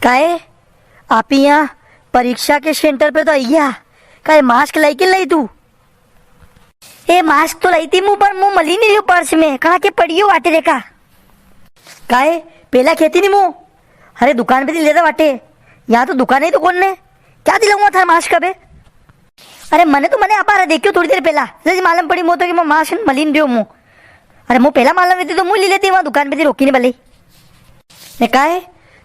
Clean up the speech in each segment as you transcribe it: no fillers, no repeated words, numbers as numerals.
काहे आप यहाँ परीक्षा के सेंटर पे तो आई गया। काहे मास्क लाई के लाई तू? ए मास्क तो लाई थी मुंह पर, मुंह मली नहीं रही पर्स में, कहाँ के पड़ी हो वाटे देखा? काहे पहला खेती नहीं मुंह? अरे दुकान पे लेता वाटे, यहाँ तो दुकान है तो कौन ने क्या दिलाऊंगा था मास्क कबे? अरे मने तो मने आप देखियो थोड़ी देर पहला जैसे मालूम पड़ी मुँह तो कि मैं मास्क मलीन रही मुँह। अरे मुँह पहला मालूम रहती तो मुँह ले लेती, वहाँ दुकान पे थी रोकी नहीं भले। ने काहे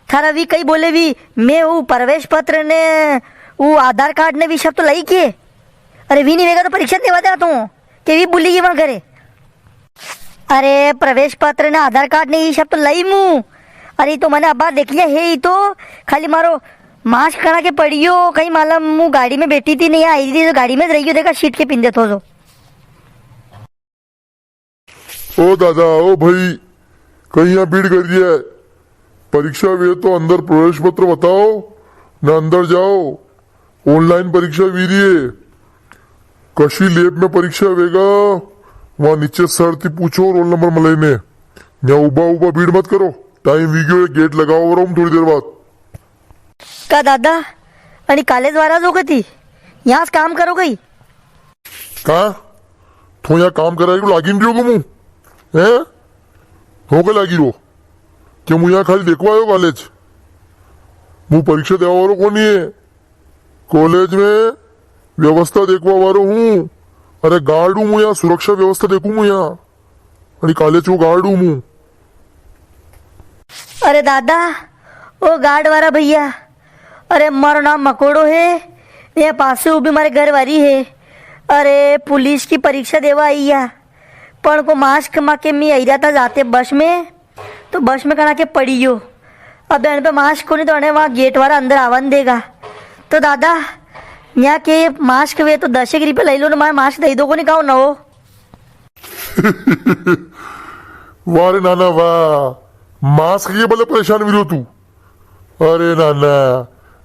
थारा वी कई बोले वी मैं वो प्रवेश पत्र ने वो आधार कार्ड ने भी सब तो लाई किए। अरे वी नहीं वेगा तो परीक्षा देवा दे तू के वी बोली वहाँ करे। अरे प्रवेश पत्र ने आधार कार्ड ने ये सब तो लाई मुँह। अरे तो मैंने अब देख लिया है, ये तो खाली मारो मास्क करा के पड़ियो कहीं मालूम मुँह गाड़ी में बैठी थी नहीं आई थी तो गाड़ी में रही देखा सीट के पिंदे तो। ओ दादा ओ भाई कहीं यहाँ भीड़ कर दिया है। परीक्षा वे तो अंदर प्रवेश पत्र बताओ ना अंदर जाओ। ऑनलाइन परीक्षा वी रही है। कशी लेब में परीक्षा वेगा वहां नीचे सर थी पूछो रोल नंबर मलईने। यहाँ उबा उबा भीड़ मत करो, टाइम वी गयो गेट लगाओ रहा हूँ थोड़ी देर बाद। का दादा आणि कॉलेज वाला जो थी यहाँ काम करो गई कहा तो यहाँ काम कराएगी लागिन रही हो मुँह है हो के लागी रो क्या मुझे यहाँ खाली देखवा आयो कॉलेज मुँह परीक्षा देवा वालों कौन है? कॉलेज में व्यवस्था देखवा वालो हूँ। अरे गार्ड हूँ यहाँ, सुरक्षा व्यवस्था देखू मैं यहाँ अरे कॉलेज को गार्ड हूँ मुँह। अरे दादा ओ गार्ड वाला भैया, अरे मारो नाम मकोड़ो है, ये पास भी मारे घर वाली है। अरे पुलिस की परीक्षा देवा आई है पण को मास्क मा के मी आई था जाते बस में तो बस में करा के पड़ी हो। अब इन पे मास्क को नहीं तो वहाँ गेट वाला अंदर आवन देगा। तो दादा यहाँ के मास्क वे तो 10 रुपये ले लो ना, मारे मास्क दे दो को नहीं कहो ना हो। वाह रे नाना वाह, मास्क के बल्ले परेशान भी रहो तू। अरे नाना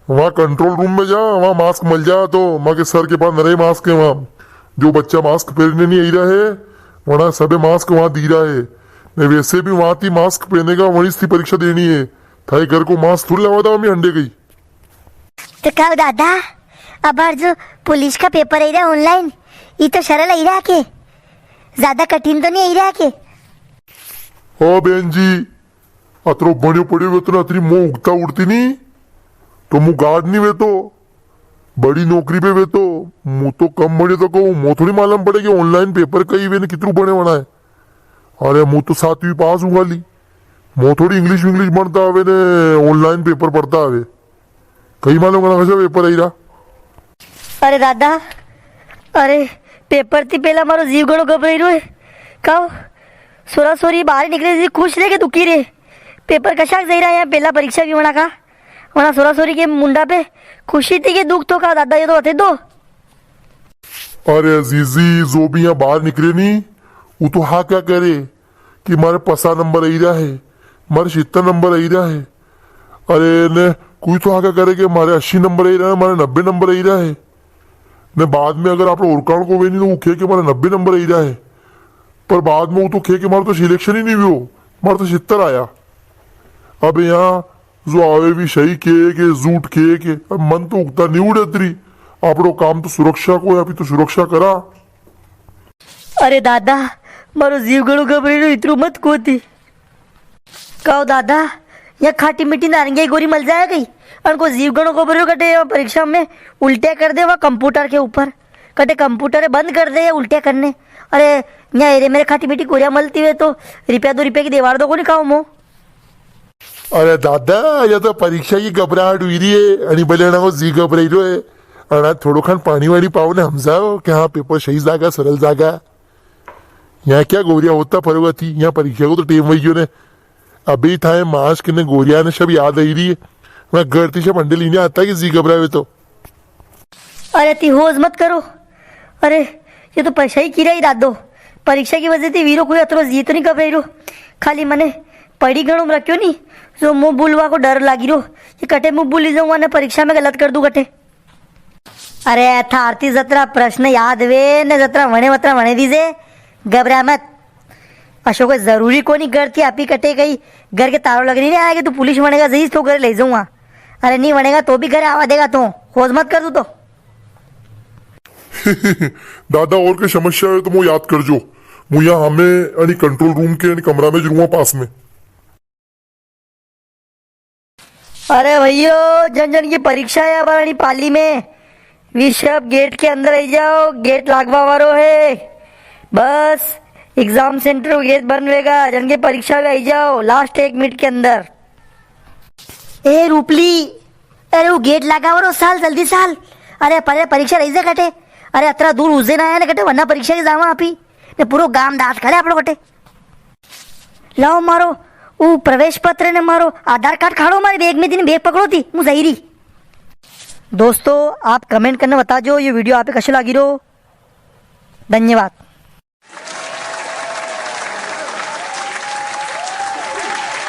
वहाँ कंट्रोल रूम में जा, वहाँ मास्क मिल जा तो माँ के सर के पास नरे मास्क है। वहाँ जो बच्चा मास्क पहनने नहीं आई रहा है वहाँ सबे मास्क वहाँ दी रहा है। नहीं वैसे भी वहाँ थी मास्क पहनेगा वहीं थी परीक्षा देनी है। थाई घर को मास्क थोड़ी लगा था मम्मी अंडे गई। तो क्या दादा अब जो पुलिस का पेपर आई रहा ऑनलाइन ये तो सरल आई रहा के ज्यादा कठिन तो नहीं आई रहा के? हाँ बहन जी अतरो बने पड़े हुए तो अतरी मुंह उगता उड़ती नहीं तो मुँह गार्ड नहीं वे तो बड़ी नौकरी पे वे तो मुँह तो कम बने तो कहूँ मुँह थोड़ी मालूम पड़ेगी ऑनलाइन पेपर कही वे ने कितने बने बना है। अरे मुँह तो 7वीं पास हुआ ली मुँह थोड़ी इंग्लिश विंग्लिश बनता हवे ने ऑनलाइन पेपर पढ़ता हवे कहीं मालूम करना कैसा पेपर आई रहा। अरे दादा अरे पेपर थी पहला मारो जीव गणो घबराई रो है कहो सोरा सोरी बाहर निकले थी खुश रहे के दुखी रे पेपर कशाक जाई रहा है पहला परीक्षा भी होना का वना सोरा सोरी के मुंडा पे खुशी थी कि दुख तो का दादा ये तो होते दो। अरे अजीजी जो भी यहाँ बाहर निकले नहीं वो तो हाँ क्या करे कि मारे 50 नंबर आई रहा है मारे 70 नंबर आई रहा है। अरे ने कोई तो हाँ क्या करे कि मारे 80 नंबर आई रहा है मारे 90 नंबर आई रहा है। ने बाद में अगर आप ओरकाण को वे नहीं तो वो खे के मारे 90 नंबर आई रहा है पर बाद में वो तो खे के मारे तो सिलेक्शन ही नहीं हुई हो मारे तो 70 आया। अब यहाँ जो आवे भी सही के झूठ के अब मन तो उगता नहीं उड़े तरी आपड़ो काम तो सुरक्षा को या फिर तो सुरक्षा करा। अरे दादा मारो जीव गणो घबराई रो इतरू मत कोती कहो दादा यहाँ खाटी मीठी नारंगी गोरी मिल जाए गई उनको जीव गणों को बरो कटे परीक्षा में उल्टे कर दे वहाँ कंप्यूटर के ऊपर कटे कंप्यूटर बंद कर दे उल्टे करने। अरे यहाँ एरे मेरे खाटी मीठी गोरियां मलती हुए तो ₹2 की दीवार दो को नहीं खाओ मो। अरे दादा या तो परीक्षा की घबराहट हुई रही है आणि भले ना जी घबराई रो है आणि थोडो खान पाणी वाणी पाव ने समजाओ कि हाँ पेपर सही जागा सरल जागा। यहाँ क्या गोरिया होता फरक थी यहाँ परीक्षा को तो टेम वही ने अभी था मास्क ने गोरिया ने सब याद आई रही है मैं घर थी सब अंडे लेने आता कि जी घबराए तो। अरे ती होज मत करो। अरे ये तो पैसा ही किरा ही दादो परीक्षा की वजह से वीरो कोई अतरो जीत नहीं घबराई रो खाली मने पढ़ी गणों रखियो नहीं जो मुंह बुलवा को डर लागी रो ये कटे मुंह बुली जाऊंगा ने परीक्षा में गलत कर दू कटे। अरे था आरती जतरा प्रश्न याद वे ने जतरा वणे दीजे घबरा मत। अशोक जरूरी को नहीं घर थी आप ही कटे गई घर के तारों लग नहीं आएगा तू पुलिस बनेगा जईस तो घर ले जाऊंगा अरे नहीं वणेगा तो भी घरे आवा देगा तू, खोज मत कर तू तो। दादा और कोई समस्या है तो मुझे याद कर जो, मुझे यहाँ हमें कंट्रोल रूम के कमरा में जरूर पास में। अरे भैया जन जन की परीक्षा है हमारी पाली में, विशब गेट के अंदर आई जाओ, गेट लागवा वारो है, बस एग्जाम सेंटर गेट बनवेगा, जन के परीक्षा में आई जाओ लास्ट 1 मिनट के अंदर। ए रूपली, अरे वो गेट लगा वारो साल जल्दी साल। अरे परे परीक्षा रही से कटे, अरे अतरा दूर उसे ना आया ना कटे, वरना परीक्षा के जावा आपी ने पूरो गाम दात करे आप लोग कटे। लाओ मारो वो प्रवेश पत्र ने मारो आधार कार्ड खाड़ो मारे बैग में थी, बैग पकड़ो थी मुँह सही रही। दोस्तों आप कमेंट करने बता जो ये वीडियो आप कैसे लगी रो। धन्यवाद।